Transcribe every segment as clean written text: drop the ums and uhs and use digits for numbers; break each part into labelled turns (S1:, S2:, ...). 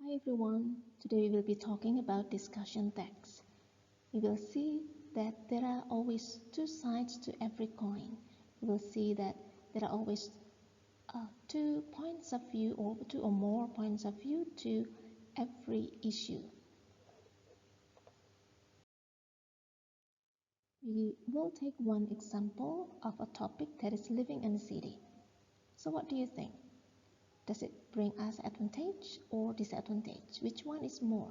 S1: Hi everyone, today we will be talking about discussion text. We will see that there are always two sides to every coin. We will see that there are always two points of view or two or more points of view to every issue. We will take one example of a topic that is living in a city. So what do you think? Does it bring us advantage or disadvantage? Which one is more?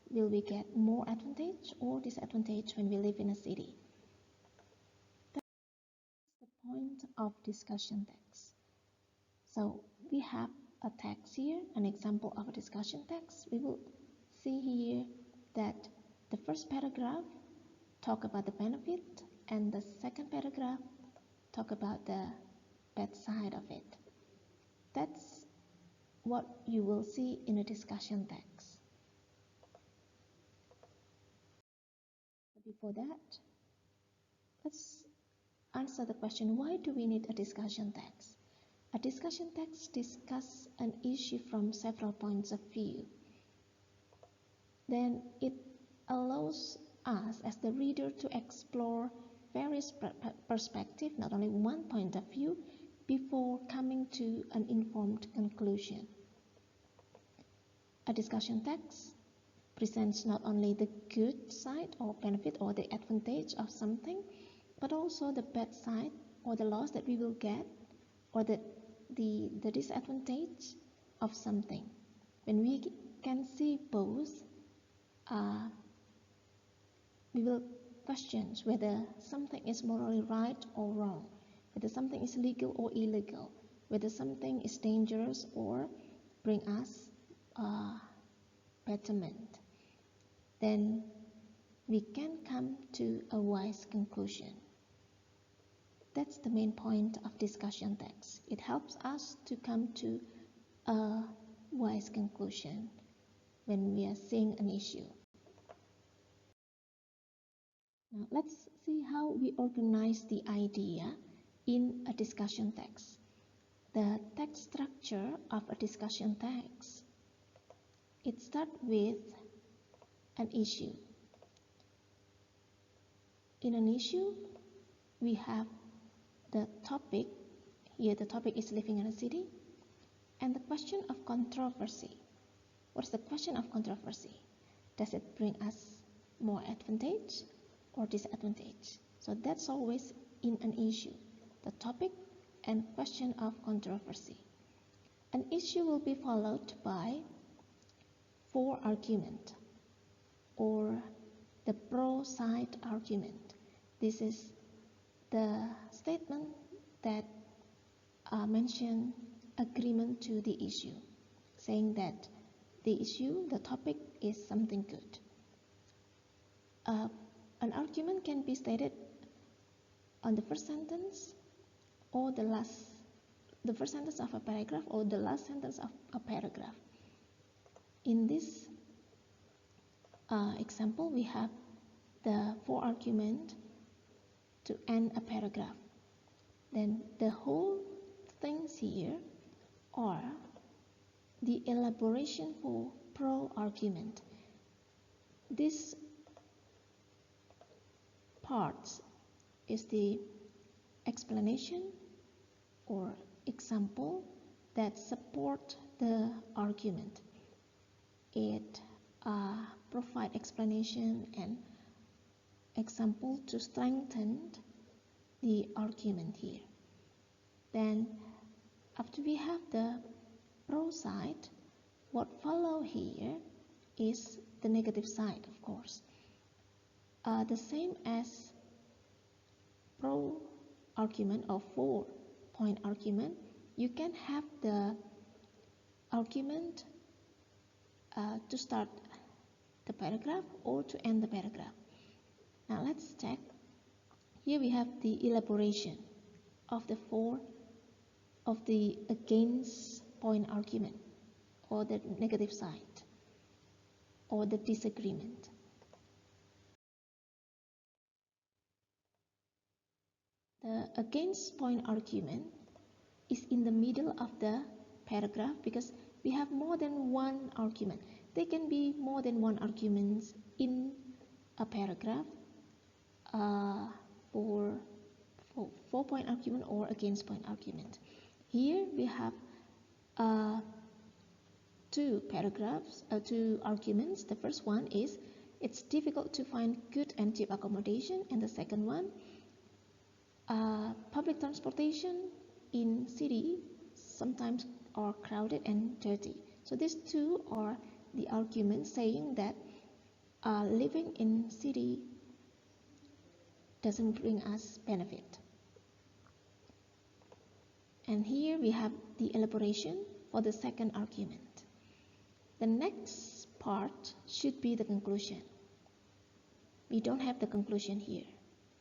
S1: Will we get more advantage or disadvantage when we live in a city? That's the point of discussion text. So we have a text here, an example of a discussion text. We will see here that the first paragraph talk about the benefit and the second paragraph talk about the bad side of it. That's what you will see in a discussion text. Before that, let's answer the question, why do we need a discussion text? A discussion text discusses an issue from several points of view. Then it allows us as the reader to explore various perspectives, not only one point of view, before coming to an informed conclusion. A discussion text presents not only the good side or benefit or the advantage of something, but also the bad side or the loss that we will get or the disadvantage of something. When we can see both, we will question whether something is morally right or wrong, whether something is legal or illegal, whether something is dangerous or bring us betterment. Then we can come to a wise conclusion. That's the main point of discussion text. It helps us to come to a wise conclusion when we are seeing an issue. Now let's see how we organize the idea in a discussion text. The text structure of a discussion text. It starts with an issue. In an issue, we have the topic. Here the topic is living in a city. And the question of controversy. What's the question of controversy? Does it bring us more advantage or disadvantage? So that's always in an issue. The topic and question of controversy. An issue will be followed by for argument or the pro side argument. This is the statement that mention agreement to the issue, saying that the issue, the topic is something good. An argument can be stated on the first sentence or the first sentence of a paragraph or the last sentence of a paragraph. In this example, we have the for argument to end a paragraph. Then the whole things here are the elaboration for pro argument. This part is the explanation or example that support the argument. It provides explanation and example to strengthen the argument here. Then after we have the pro side, what follow here is the negative side, of course. The same as pro argument or 4-point argument, you can have the argument to start the paragraph or to end the paragraph. Now let's check. Here we have the elaboration of the against point argument or the negative side or the disagreement. The against point argument is in the middle of the paragraph because we have more than one argument. There can be more than one arguments in a paragraph for 4-point argument or against point argument. Here we have two arguments. The first one is it's difficult to find good and cheap accommodation, and the second one, public transportation in city sometimes are crowded and dirty. So these two are the arguments saying that living in city doesn't bring us benefit. And here we have the elaboration for the second argument. The next part should be the conclusion. We don't have the conclusion here.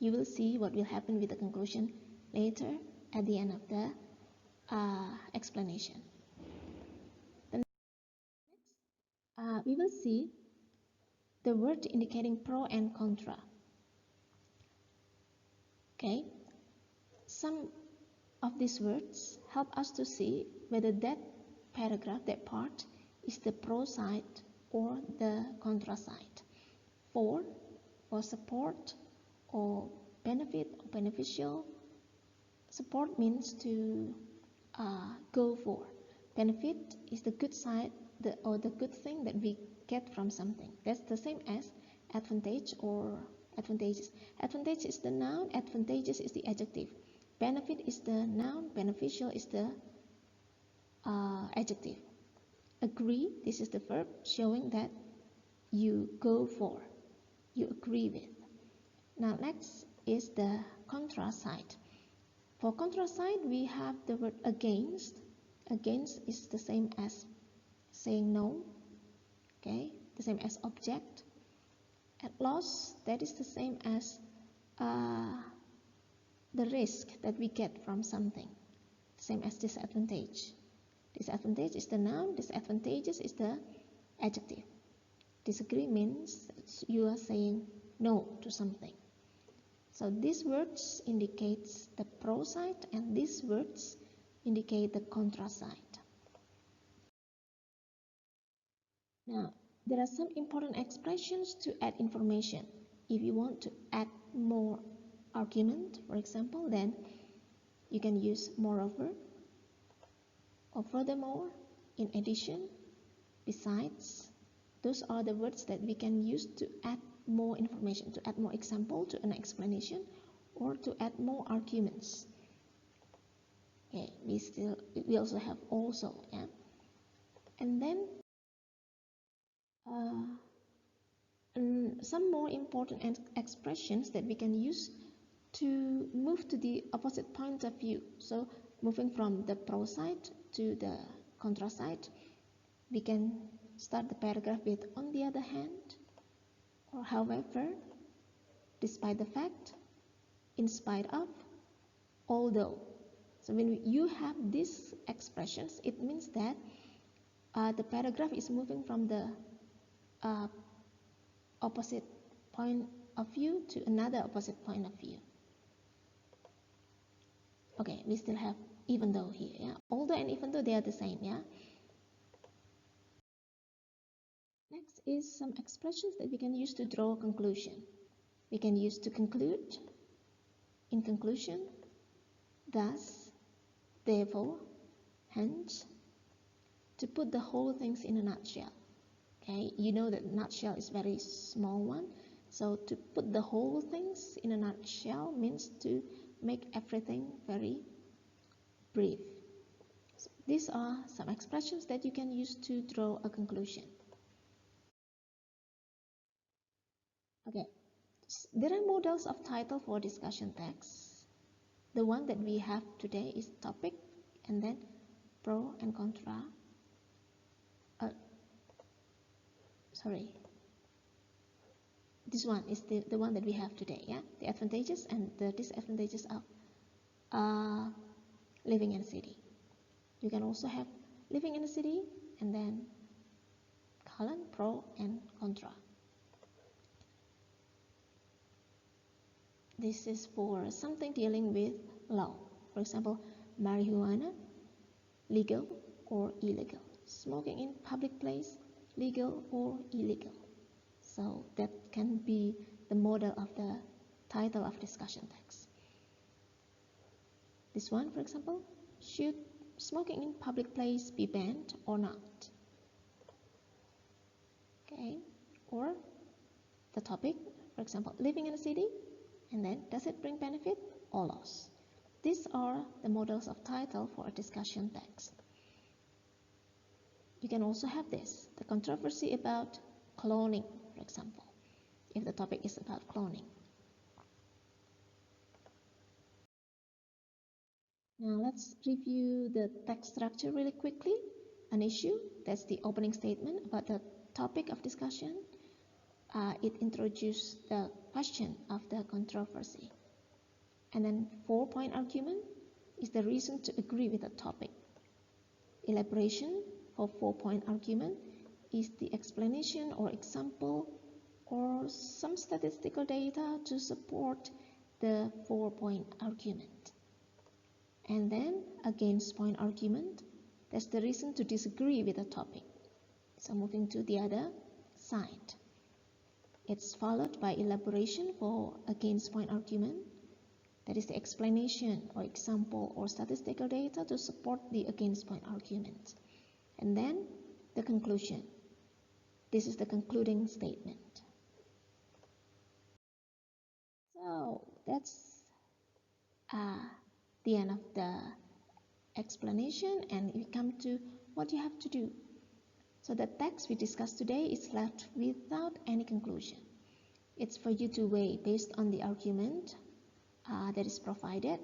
S1: You will see what will happen with the conclusion later at the end of the explanation. The next, we will see the word indicating pro and contra. Okay, some of these words help us to see whether that paragraph, that part, is the pro side or the contra side. For support or benefit or beneficial. Support means to go for. Benefit is the good side or the good thing that we get from something. That's the same as advantage or advantageous. Advantage is the noun, advantageous is the adjective. Benefit is the noun, beneficial is the adjective. Agree, this is the verb showing that you go for, you agree with. Now next is the contra side. For contra side, we have the word against. Against is the same as saying no, okay, the same as object. At loss, that is the same as the risk that we get from something, same as disadvantage. Disadvantage is the noun, disadvantageous is the adjective. Disagree means you are saying no to something. So these words indicates the pro side and these words indicate the contra side. Now, there are some important expressions to add information. If you want to add more argument, for example, then you can use moreover, or furthermore, in addition, besides. Those are the words that we can use to add more information, to add more example to an explanation, or to add more arguments. Okay, we also have also, yeah. And then some more important expressions that we can use to move to the opposite point of view. So moving from the pro side to the contra side, we can start the paragraph with on the other hand, or however, despite the fact, in spite of, although. So when you have these expressions, it means that the paragraph is moving from the opposite point of view to another opposite point of view. Okay, we still have even though here, yeah. Although and even though they are the same, yeah. Next is some expressions that we can use to draw a conclusion. We can use to conclude, in conclusion, thus, therefore, hence, to put the whole things in a nutshell. Okay, you know that nutshell is very small one. So to put the whole things in a nutshell means to make everything very brief. So these are some expressions that you can use to draw a conclusion. Okay, there are models of title for discussion text. The one that we have today is topic, and then pro and contra. This one is the one that we have today, yeah? The advantages and the disadvantages of living in a city. You can also have living in a city and then colon, pro and contra. This is for something dealing with law. For example, marijuana, legal or illegal. smoking in public place legal or illegal? So that can be the model of the title of discussion text. This one, for example, should smoking in public place be banned or not? Okay, or the topic, for example, living in a city, and then does it bring benefit or loss? These are the models of title for a discussion text. You can also have this, the controversy about cloning, for example, if the topic is about cloning. Now let's review the text structure really quickly. An issue, that's the opening statement about the topic of discussion. It introduces the question of the controversy. And then 4-point argument is the reason to agree with the topic. Elaboration for 4-point argument is the explanation or example or some statistical data to support the 4-point argument. And then against point argument, that's the reason to disagree with the topic. So moving to the other side. It's followed by elaboration for against point argument. That is the explanation or example or statistical data to support the against point argument. And then the conclusion. This is the concluding statement. So that's the end of the explanation, and we come to what you have to do. So the text we discussed today is left without any conclusion. It's for you to weigh based on the argument that is provided.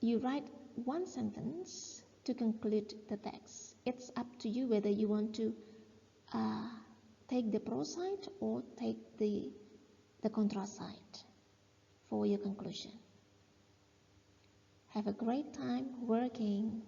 S1: You write one sentence to conclude the text. It's up to you whether you want to take the pro side or take the contra side for your conclusion. Have a great time working.